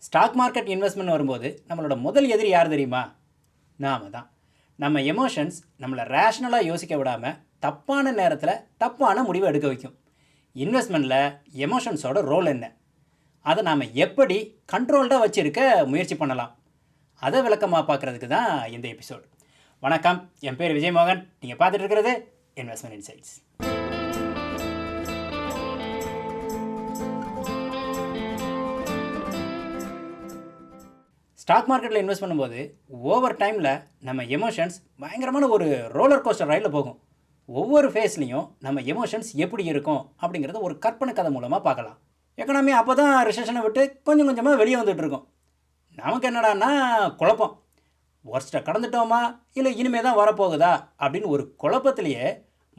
Stock market investment வரும்போது நம்மளோட முதல் எதிரி யார் தெரியுமா? நாம தான். நம்ம எமோஷன்ஸ் நம்மளை ரேஷ்னலாக யோசிக்க விடாமல் தப்பான நேரத்தில் தப்பான முடிவை எடுக்க வைக்கும். இன்வெஸ்ட்மெண்ட்டில் எமோஷன்ஸோட ரோல் என்ன, அதை நாம் எப்படி கண்ட்ரோல்டாக வச்சுருக்க முயற்சி பண்ணலாம், அதை விளக்கமாக பார்க்குறதுக்கு தான் இந்த எபிசோட். வணக்கம், என் பேர் விஜயமோகன். நீங்கள் பார்த்துட்டு இருக்கிறது இன்வெஸ்ட்மெண்ட் இன்சைட்ஸ். ஸ்டாக் மார்க்கெட்டில் இன்வெஸ்ட் பண்ணும்போது ஓவர் டைமில் நம்ம எமோஷன்ஸ் பயங்கரமான ஒரு ரோலர் கோஸ்டர் ரயிலில் போகும். ஒவ்வொரு ஃபேஸ்லேயும் நம்ம எமோஷன்ஸ் எப்படி இருக்கும் அப்படிங்கிறத ஒரு கற்பனை கதை மூலமாக பார்க்கலாம். எக்கனாமி அப்போ தான் ரிசெஷனை விட்டு கொஞ்சம் கொஞ்சமாக வெளியே வந்துட்டு இருக்கோம். நமக்கு என்னடான்னா குழப்பம். ஒர்ஸ்ட்டை கடந்துட்டோமா இல்லை இனிமே தான் வரப்போகுதா அப்படின்னு ஒரு குழப்பத்திலேயே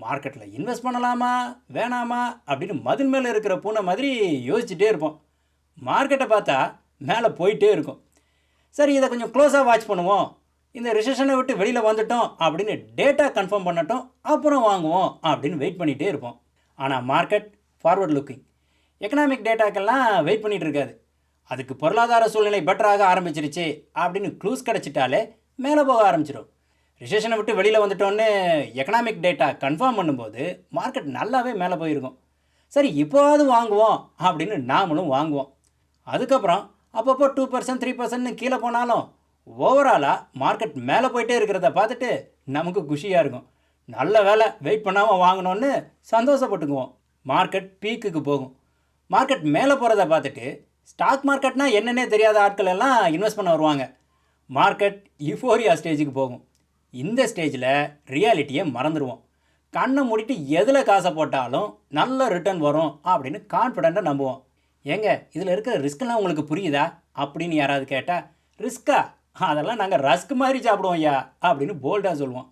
மார்க்கெட்டில் இன்வெஸ்ட் பண்ணலாமா வேணாமா அப்படின்னு மதில் மேலே இருக்கிற பூனை மாதிரி யோசிச்சுட்டே இருப்போம். மார்க்கெட்டை பார்த்தா மேலே போயிட்டே இருக்கும். சரி, இதை கொஞ்சம் க்ளோஸாக வாட்ச் பண்ணுவோம், இந்த ரிசெஷனை விட்டு வெளியில் வந்துட்டோம் அப்படின்னு டேட்டா கன்ஃபார்ம் பண்ணட்டும், அப்புறம் வாங்குவோம் அப்படின்னு வெயிட் பண்ணிகிட்டே இருப்போம். ஆனால் மார்க்கெட் ஃபார்வர்ட் லுக்கிங். எக்கனாமிக் டேட்டாக்கெல்லாம் வெயிட் பண்ணிகிட்டு இருக்காது. அதுக்கு பொருளாதார சூழ்நிலை பெட்டராக ஆரம்பிச்சிருச்சு அப்படின்னு க்ளூஸ் கிடச்சிட்டாலே மேலே போக ஆரம்பிச்சிடும். ரிசெஷனை விட்டு வெளியில் வந்துட்டோன்னு எக்கனாமிக் டேட்டா கன்ஃபார்ம் பண்ணும்போது மார்க்கெட் நல்லாவே மேலே போயிருக்கும். சரி, இப்போவாவது வாங்குவோம் அப்படின்னு நாமளும் வாங்குவோம். அதுக்கப்புறம் அப்பப்போ 2% 3% கீழே போனாலும் ஓவராலாக மார்க்கெட் மேலே போயிட்டே இருக்கிறத பார்த்துட்டு நமக்கு குஷியாக இருக்கும். நல்ல வேலை வெயிட் பண்ணாமல் வாங்கினோன்னு சந்தோஷப்பட்டுக்குவோம். மார்க்கெட் பீக்குக்கு போகும். மார்க்கெட் மேலே போகிறத பார்த்துட்டு ஸ்டாக் மார்க்கெட்னால் என்னென்னே தெரியாத ஆட்கள் எல்லாம் இன்வெஸ்ட் பண்ண வருவாங்க. மார்க்கெட் யூஃபோரியா ஸ்டேஜுக்கு போகும். இந்த ஸ்டேஜில் ரியாலிட்டியை மறந்துடுவோம். கண்ணை மூடிட்டு எதில் காசை போட்டாலும் நல்ல ரிட்டர்ன் வரும் அப்படின்னு கான்ஃபிடெண்ட்டாக நம்புவோம். ஏங்க, இதில் இருக்கிற ரிஸ்க்கெல்லாம் உங்களுக்கு புரியுதா அப்படின்னு யாராவது கேட்டால், ரிஸ்க்கா? அதெல்லாம் நாங்கள் ரஸ்க் மாதிரி சாப்பிடுவோம் ஐயா அப்படின்னு போல்டாக சொல்லுவோம்.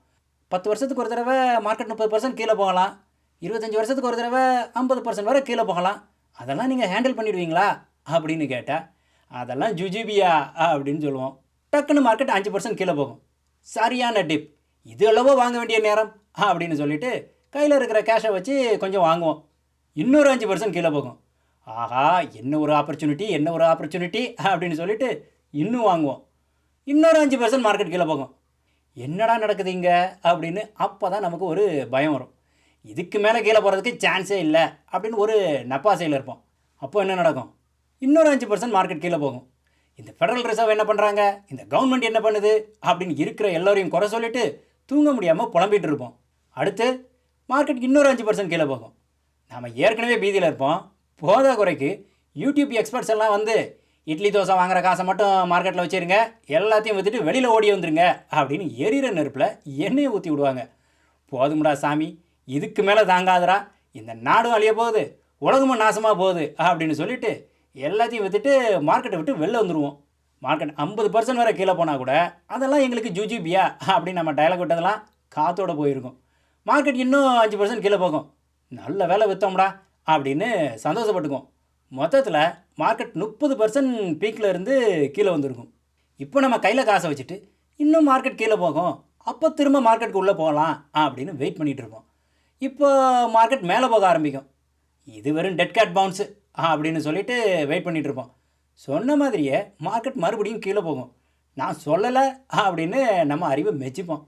10 வருஷத்துக்கு ஒரு தடவை மார்க்கெட் 30% கீழே போகலாம். 25 வருஷத்துக்கு ஒரு தடவை 50% வரை கீழே போகலாம். அதெல்லாம் நீங்கள் ஹேண்டில் பண்ணிடுவீங்களா அப்படின்னு கேட்டால், அதெல்லாம் ஜுஜிபியா அப்படின்னு சொல்லுவோம். டக்குன்னு மார்க்கெட் 5% கீழே போகும். சரியான டிப், இது அளவோ வாங்க வேண்டிய நேரம் அப்படின்னு சொல்லிவிட்டு கையில் இருக்கிற கேஷை வச்சு கொஞ்சம் வாங்குவோம். இன்னொரு 5% கீழே போகும். ஆஹா, என்ன ஒரு ஆப்பர்ச்சுனிட்டி அப்படின்னு சொல்லிட்டு இன்னும் வாங்குவோம். இன்னொரு 5% மார்க்கெட் கீழே போகும். என்னடா நடக்குது இங்கே அப்படின்னு அப்போ தான் நமக்கு ஒரு பயம் வரும். இதுக்கு மேலே கீழே போகிறதுக்கு சான்ஸே இல்லை அப்படின்னு ஒரு நப்பாசையில் இருப்போம். அப்போ என்ன நடக்கும்? இன்னொரு 5% மார்க்கெட் கீழே போகும். இந்த ஃபெடரல் ரிசர்வ் என்ன பண்ணுறாங்க, இந்த கவர்மெண்ட் என்ன பண்ணுது அப்படின்னு இருக்கிற எல்லோரையும் குறை சொல்லிவிட்டு தூங்க முடியாமல் புலம்பிகிட்டு இருப்போம். அடுத்து மார்க்கெட் இன்னொரு 5% கீழே போகும். நாம் ஏற்கனவே பீதியில் இருப்போம். போதா குறைக்கு யூடியூப் எக்ஸ்பர்ட்ஸ் எல்லாம் வந்து இட்லி தோசை வாங்குற காசை மட்டும் மார்க்கெட்டில் வச்சுருங்க, எல்லாத்தையும் விற்றுட்டு வெளியில் ஓடி வந்துருங்க அப்படின்னு எரிகிற நெருப்பில் எண்ணெயை ஊற்றி விடுவாங்க. போதும்டா சாமி, இதுக்கு மேலே தாங்காதரா, இந்த நாடும் அழிய போகுது, உலகமும் நாசமாக போகுது அப்படின்னு சொல்லிட்டு எல்லாத்தையும் விற்றுட்டு மார்க்கெட்டை விட்டு வெளில வந்துடுவோம். மார்க்கெட் 50% வரை கீழே போனால் கூட அதெல்லாம் எங்களுக்கு ஜுஜிபியா அப்படின்னு நம்ம டயலாக் விட்டதெல்லாம் காற்றோடு போயிருக்கும். மார்க்கெட் இன்னும் 5% கீழே போகும். நல்ல வேலை விற்றோம்டா அப்படின்னு சந்தோஷப்பட்டுக்கும். மொத்தத்தில் மார்க்கெட் 30% பீக்கில் இருந்து கீழே வந்துருக்கும். இப்போ நம்ம கையில் காசை வச்சுட்டு இன்னும் மார்க்கெட் கீழே போகும், அப்போ திரும்ப மார்க்கெட்டுக்கு உள்ளே போகலாம் அப்படின்னு வெயிட் பண்ணிகிட்டு இருப்போம். இப்போ மார்க்கெட் மேலே போக ஆரம்பிக்கும். இது வெறும் டெட் கேட் பவுன்ஸு அப்படின்னு சொல்லிட்டு வெயிட் பண்ணிகிட்டு இருப்போம். சொன்ன மாதிரியே மார்க்கெட் மறுபடியும் கீழே போகும். நான் சொல்லலை அப்படின்னு நம்ம அறிவை மெச்சிப்போம்.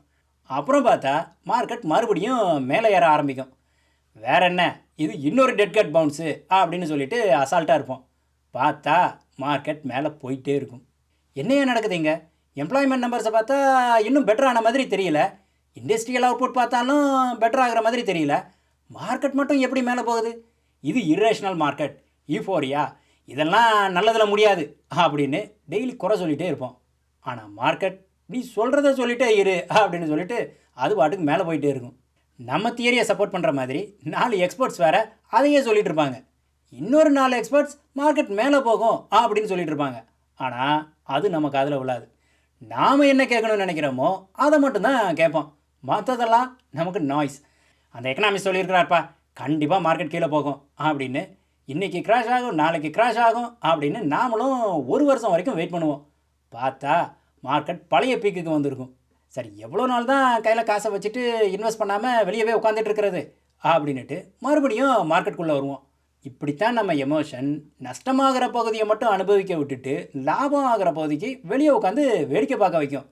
அப்புறம் பார்த்தா மார்க்கெட் மறுபடியும் மேலே ஏற ஆரம்பிக்கும். வேற என்ன, இது இன்னொரு டெட் கேட் பவுன்ஸு அப்படின்னு சொல்லிட்டு அசால்ட்டாக இருப்போம். பார்த்தா மார்க்கெட் மேலே போயிட்டே இருக்கும். என்னையா நடக்குதுங்க? எம்ப்ளாய்மெண்ட் நம்பர்ஸை பார்த்தா இன்னும் பெட்டரான மாதிரி தெரியல, இண்டஸ்ட்ரியல் அவுட்புட் பார்த்தாலும் பெட்டர் ஆகிற மாதிரி தெரியல, மார்க்கெட் மட்டும் எப்படி மேலே போகுது? இது இர்ரேஷனல் மார்க்கெட், யூஃபோரியா, இதெல்லாம் நல்லதில் முடியாது அப்படின்னு டெய்லி குறை சொல்லிகிட்டே இருப்போம். ஆனால் மார்க்கெட் நீ சொல்கிறத சொல்லிட்டே இரு அப்படின்னு சொல்லிட்டு அது பாட்டுக்கு மேலே போயிட்டே இருக்கும். நம்ம தியரியை சப்போர்ட் பண்ணுற மாதிரி 4 எக்ஸ்பர்ட்ஸ் வேறு அதையே சொல்லிகிட்டு இருப்பாங்க. இன்னொரு 4 எக்ஸ்பர்ட்ஸ் மார்க்கெட் மேலே போகும் அப்படின்னு சொல்லிட்டு இருப்பாங்க. ஆனால் அது நமக்கு அதில் விழாது. நாம் என்ன கேட்கணும்னு நினைக்கிறோமோ அதை மட்டும்தான் கேட்போம். மற்றதெல்லாம் நமக்கு நாய்ஸ். அந்த எக்கனாமிக்ஸ் சொல்லியிருக்கிறார்ப்பா, கண்டிப்பாக மார்க்கெட் கீழே போகும் அப்படின்னு, இன்றைக்கி கிராஷ் ஆகும் நாளைக்கு கிராஷ் ஆகும் அப்படின்னு நாமளும் 1 வருஷம் வரைக்கும் வெயிட் பண்ணுவோம். பார்த்தா மார்க்கெட் பழைய பீக்குக்கு வந்திருக்கும். சரி, எவ்வளோ நாள் தான் கையில் காசை வச்சுட்டு இன்வெஸ்ட் பண்ணாமல் வெளியவே உட்காந்துட்டு இருக்கிறது அப்படின்ட்டு மறுபடியும் மார்க்கெட்டுக்குள்ளே வருவோம். இப்படித்தான் நம்ம எமோஷன் நஷ்டமாகிற பகுதியை மட்டும் அனுபவிக்க விட்டுட்டு லாபம் ஆகிற பகுதிக்கு வெளியே உட்காந்து வேடிக்கை பார்க்க வைக்கும்.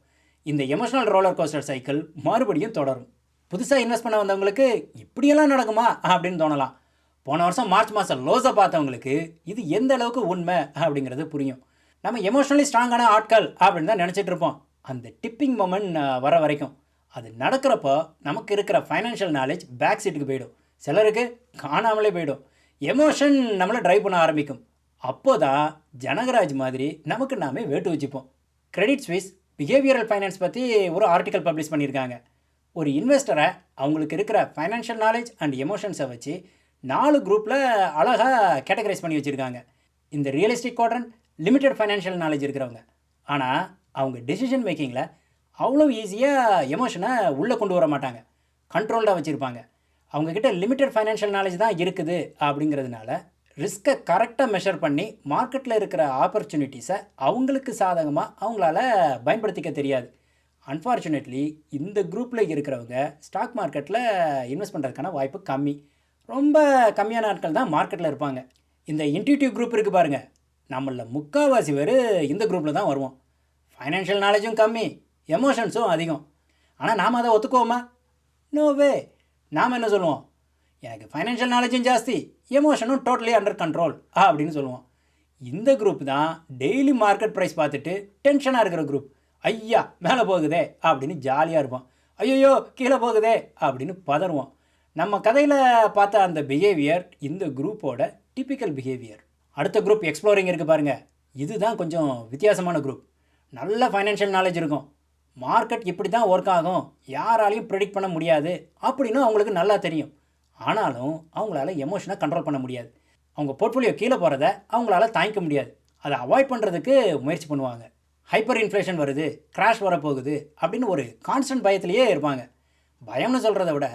இந்த எமோஷனல் ரோலர் கோஸ்டர் சைக்கிள் மறுபடியும் தொடரும். புதுசாக இன்வெஸ்ட் பண்ண வந்தவங்களுக்கு இப்படியெல்லாம் நடக்குமா அப்படின்னு தோணலாம். போன வருஷம் மார்ச் மாதம் லோஸை பார்த்தவங்களுக்கு இது எந்த அளவுக்கு உண்மை அப்படிங்கிறது புரியும். நம்ம எமோஷனலி ஸ்ட்ராங்கான ஆட்கள் அப்படின்னு தான் நினச்சிட்டு இருப்போம். அந்த டிப்பிங் மொமெண்ட் வர வரைக்கும். அது நடக்கிறப்போ நமக்கு இருக்கிற ஃபைனான்ஷியல் நாலேஜ் பேக் சீட்டுக்கு போயிடும். சிலருக்கு காணாமலே போயிடும். எமோஷன் நம்மளை ட்ரைவ் பண்ண ஆரம்பிக்கும். அப்போ தான் ஜனகராஜ் மாதிரி நமக்கு நாமே வேட்டு வச்சுப்போம். கிரெடிட் ஸ்விஸ் பிஹேவியரல் ஃபைனான்ஸ் பற்றி ஒரு ஆர்டிக்கல் பப்ளிஷ் பண்ணியிருக்காங்க. ஒரு இன்வெஸ்டரை அவங்களுக்கு இருக்கிற ஃபைனான்ஷியல் நாலேஜ் அண்ட் எமோஷன்ஸை வச்சு 4 குரூப்பில் அழகாக கேட்டகரைஸ் பண்ணி வச்சுருக்காங்க. இந்த realistic quadrant limited financial knowledge இருக்கிறவங்க. ஆனால் அவங்க டெசிஷன் மேக்கிங்கில் அவ்வளோ ஈஸியாக எமோஷனை உள்ளே கொண்டு வர மாட்டாங்க. கண்ட்ரோல்டாக வச்சுருப்பாங்க. அவங்கக்கிட்ட லிமிட்டட் ஃபைனான்ஷியல் நாலேஜ் தான் இருக்குது அப்படிங்கிறதுனால ரிஸ்க்கை கரெக்டாக மெஷர் பண்ணி மார்க்கெட்டில் இருக்கிற ஆப்பர்ச்சுனிட்டிஸை அவங்களுக்கு சாதகமாக அவங்களால பயன்படுத்திக்க தெரியாது. அன்ஃபார்ச்சுனேட்லி இந்த குரூப்பில் இருக்கிறவங்க ஸ்டாக் மார்க்கெட்டில் இன்வெஸ்ட் பண்ணுறதுக்கான வாய்ப்பு கம்மி. ரொம்ப கம்மியான ஆட்கள் தான் மார்க்கெட்டில் இருப்பாங்க. இந்த இன்ட்யூட்டிவ் குரூப் இருக்குது பாருங்கள், நம்மளில் முக்கால்வாசி பேர் இந்த குரூப்பில் தான் வருவோம். ஃபைனான்ஷியல் நாலேஜும் கம்மி, எமோஷன்ஸும் அதிகம். ஆனால் நாம் அதை ஒத்துக்குவோமா? நோவே. நாம் என்ன சொல்லுவோம்? எனக்கு ஃபைனான்ஷியல் நாலேஜும் ஜாஸ்தி, எமோஷனும் டோட்டலி அண்டர் கண்ட்ரோல் அப்படின்னு சொல்லுவோம். இந்த குரூப் தான் டெய்லி மார்க்கெட் ப்ரைஸ் பார்த்துட்டு டென்ஷனாக இருக்கிற குரூப். ஐயா மேலே போகுதே அப்படின்னு ஜாலியாக இருப்போம். ஐயோ கீழே போகுதே அப்படின்னு பதறுவோம். நம்ம கதையில் பார்த்த அந்த பிஹேவியர் இந்த குரூப்போட டிப்பிக்கல் பிஹேவியர். அடுத்த குரூப் எக்ஸ்ப்ளோரிங் இருக்குது பாருங்கள். இதுதான் கொஞ்சம் வித்தியாசமான குரூப். நல்ல ஃபைனான்ஷியல் நாலேஜ் இருக்கும். மார்க்கெட் இப்படி தான் ஒர்க் ஆகும், யாராலையும் ப்ரெடிக்ட் பண்ண முடியாது அப்படின்னு அவங்களுக்கு நல்லா தெரியும். ஆனாலும் அவங்களால எமோஷனை கண்ட்ரோல் பண்ண முடியாது. அவங்க போர்ட்ஃபோலியோ கீழே போகிறத அவங்களால தாங்கிக்க முடியாது. அதை அவாய்ட் பண்ணுறதுக்கு முயற்சி பண்ணுவாங்க. ஹைப்பர் இன்ஃப்ளேஷன் வருது, கிராஷ் வரப்போகுது அப்படின்னு ஒரு கான்ஸ்டன்ட் பயத்திலேயே இருப்பாங்க. பயம்னு சொல்கிறத விட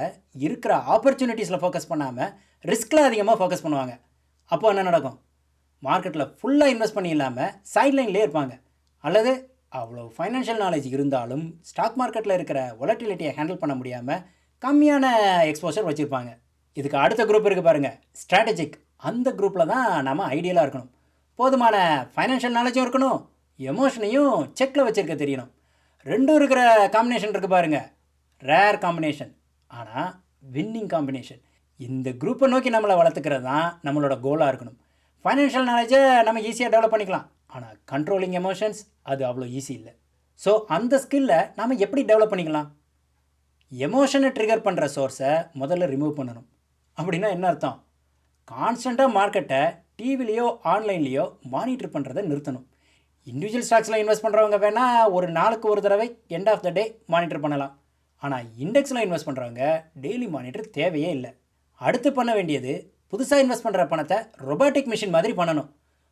இருக்கிற ஆப்பர்ச்சுனிட்டிஸில் ஃபோக்கஸ் பண்ணாமல் ரிஸ்கில் அதிகமாக ஃபோக்கஸ் பண்ணுவாங்க. அப்போ என்ன நடக்கும்? மார்க்கெட்டில் ஃபுல்லாக இன்வெஸ்ட் பண்ணி இல்லாமல் சைட்லைன்லேயே இருப்பாங்க. அல்லது அவ்வளோ ஃபைனான்ஷியல் நாலேஜ் இருந்தாலும் ஸ்டாக் மார்க்கெட்டில் இருக்கிற வொலட்டிலிட்டியை ஹேண்டில் பண்ண முடியாமல் கம்மியான எக்ஸ்போஷர் வச்சுருப்பாங்க. இதுக்கு அடுத்த குரூப் இருக்குது பாருங்கள், ஸ்ட்ராட்டஜிக். அந்த குரூப்பில் தான் நம்ம ஐடியலாக இருக்கணும். போதுமான ஃபைனான்ஷியல் நாலேஜும் இருக்கணும், எமோஷனையும் செக்கில் வச்சுருக்க தெரியணும். ரெண்டும் இருக்கிற காம்பினேஷன் இருக்குது பாருங்கள், ரேர் காம்பினேஷன், ஆனால் வின்னிங் காம்பினேஷன். இந்த குரூப்பை நோக்கி நம்மளை வளர்த்துக்கிறது தான் நம்மளோட கோலாக இருக்கணும். ஃபைனான்ஷியல் நாலேஜை நம்ம ஈஸியாக டெவலப் பண்ணிக்கலாம், ஆனால் கண்ட்ரோலிங் எமோஷன்ஸ் அது அவ்வளோ ஈஸி இல்லை. ஸோ அந்த ஸ்கில்லை நாம் எப்படி டெவலப் பண்ணிக்கலாம்? எமோஷனை ட்ரிகர் பண்ணுற சோர்ஸை முதல்ல ரிமூவ் பண்ணணும். அப்படின்னா என்ன அர்த்தம்? கான்ஸ்டண்ட்டாக மார்க்கெட்டை டிவிலேயோ ஆன்லைன்லேயோ மானிட்டர் பண்ணுறதை நிறுத்தணும். இண்டிவிஜுவல் ஸ்டாக்ஸில் இன்வெஸ்ட் பண்ணுறவங்க வேணால் ஒரு நாளுக்கு ஒரு தடவை end of the day monitor பண்ணலாம். ஆனால் இண்டெக்ஸில் இன்வெஸ்ட் பண்ணுறவங்க டெய்லி மானிட்டர் தேவையே இல்லை. அடுத்து பண்ண வேண்டியது, புதுசாக இன்வெஸ்ட் பண்ணுற பணத்தை ரொபாட்டிக் மிஷின் மாதிரி பண்ணணும்.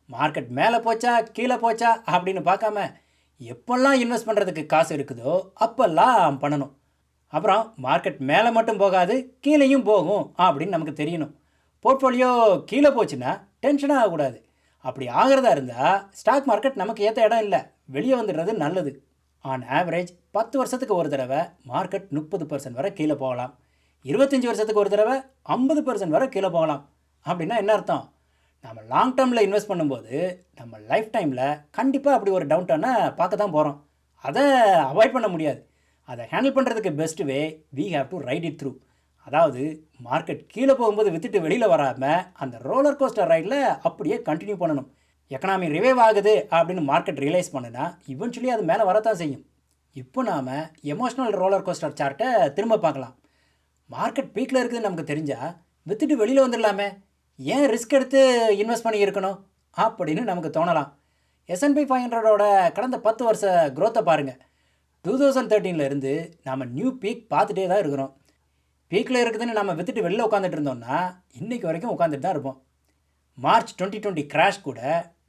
மார்க்கெட் மேலே போச்சா கீழே போச்சா அப்படின்னு பார்க்காம எப்பெல்லாம் இன்வெஸ்ட் பண்ணுறதுக்கு காசு இருக்குதோ அப்போல்லாம் பண்ணணும். அப்புறம் மார்க்கெட் மேலே மட்டும் போகாது, கீழேயும் போகும் அப்படின்னு நமக்கு தெரியணும். போர்ட்ஃபோலியோ கீழே போச்சுன்னா டென்ஷனாக ஆகக்கூடாது. அப்படி ஆகிறதா இருந்தால் ஸ்டாக் மார்க்கெட் நமக்கு ஏற்ற இடம் இல்லை, வெளியே வந்துடுறது நல்லது. ஆன் ஆவரேஜ் 10 வருஷத்துக்கு ஒரு தடவை மார்க்கெட் 30% வரை கீழே போகலாம். 25 வருஷத்துக்கு ஒரு தடவை 50% வரை கீழே போகலாம். அப்படின்னா என்ன அர்த்தம்? நம்ம லாங் டேர்மில் இன்வெஸ்ட் பண்ணும்போது நம்ம லைஃப் டைமில் கண்டிப்பாக அப்படி ஒரு டவுன் டர்னை பார்க்க தான் போகிறோம். அதை அவாய்ட் பண்ண முடியாது. அதை ஹேண்டில் பண்ணுறதுக்கு best way, we have to ride it through. அதாவது மார்க்கெட் கீழே போகும்போது விற்றுட்டு வெளியில் வராமல் அந்த ரோலர் கோஸ்டர் ரைடில் அப்படியே கண்டினியூ பண்ணணும். எக்கனாமி ரிவைவ் ஆகுது அப்படின்னு மார்க்கெட் ரியலைஸ் பண்ணுனா இவென்ச்சுவலி அது மேலே வரத்தான் செய்யும். இப்போ நாம் எமோஷ்னல் ரோலர் கோஸ்டர் சார்ட்டை திரும்ப பார்க்கலாம். மார்க்கெட் பீக்கில் இருக்குதுன்னு நமக்கு தெரிஞ்சால் விற்றுட்டு வெளியில் வந்துடலாமே, ஏன் ரிஸ்க் எடுத்து இன்வெஸ்ட் பண்ணி இருக்கணும் அப்படின்னு நமக்கு தோணலாம். S&P 500ஓட கடந்த 10 வருஷ க்ரோத்தை பாருங்கள். 2013 இருந்து நாம் நியூ பீக் பார்த்துட்டே தான் இருக்கிறோம். பீக்கில் இருக்குதுன்னு நம்ம விற்றுட்டு வெளியில் உட்காந்துட்டு இருந்தோம்னா இன்றைக்கி வரைக்கும் உட்காந்துட்டு தான் இருப்போம். மார்ச் 2020 கிராஷ் கூட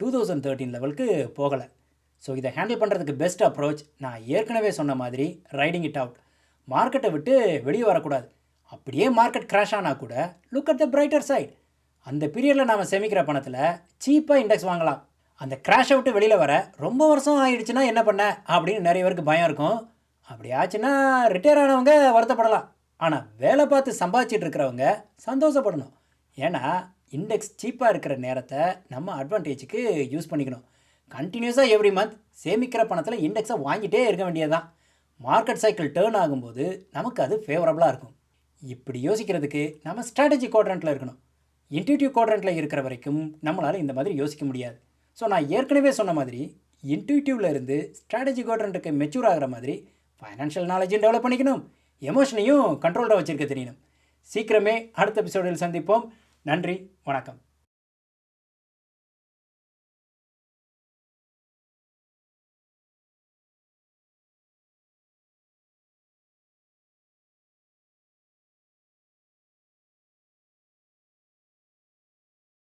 2013 லெவலுக்கு போகலை. ஸோ இதை ஹேண்டில் பண்ணுறதுக்கு பெஸ்ட் அப்ரோச், நான் ஏற்கனவே சொன்ன மாதிரி ரைடிங் இட் அவுட். மார்க்கெட்டை விட்டு வெளியே வரக்கூடாது. அப்படியே மார்க்கெட் கிராஷ் ஆனால் கூட look at the brighter side. அந்த பீரியடில் நாம் சேமிக்கிற பணத்தில் சீப்பாக இண்டெக்ஸ் வாங்கலாம். அந்த கிராஷை விட்டு வெளியில் வர ரொம்ப வருஷம் ஆகிடுச்சுன்னா என்ன பண்ண அப்படின்னு நிறைய பேருக்கு பயம் இருக்கும். அப்படி ஆச்சுன்னா ரிட்டையர் ஆனவங்க வருத்தப்படலாம். ஆனால் வேலை பார்த்து சம்பாதிச்சிட்டு இருக்கிறவங்க சந்தோஷப்படணும். ஏன்னா இண்டெக்ஸ் சீப்பாக இருக்கிற நேரத்தை நம்ம அட்வான்டேஜுக்கு யூஸ் பண்ணிக்கணும். கண்டினியூஸாக எவ்ரி மந்த் சேமிக்கிற பணத்தில் இண்டெக்ஸை வாங்கிட்டே இருக்க வேண்டியதுதான். மார்க்கெட் சைக்கிள் டேர்ன் ஆகும்போது நமக்கு அது ஃபேவரபுளாக இருக்கும். இப்படி யோசிக்கிறதுக்கு நம்ம ஸ்ட்ராட்டஜி குவாட்ரண்ட்டில் இருக்கணும். இன்ட்யூட்டிவ் குவாட்ரண்ட்டில் இருக்கிற வரைக்கும் நம்மளால் இந்த மாதிரி யோசிக்க முடியாது. ஸோ நான் ஏற்கனவே சொன்ன மாதிரி இன்ட்யூட்டிவ்ல இருந்து ஸ்ட்ராட்டஜி குவாட்ரண்ட்டுக்கு மெச்சூர் ஆகிற மாதிரி ஃபைனான்ஷியல் நாலேஜும் டெவலப் பண்ணிக்கணும், எமோஷனையும் கண்ட்ரோல்டாக வச்சுருக்க தெரியணும். சீக்கிரமே அடுத்த எபிசோடில் சந்திப்போம். நன்றி, வணக்கம்.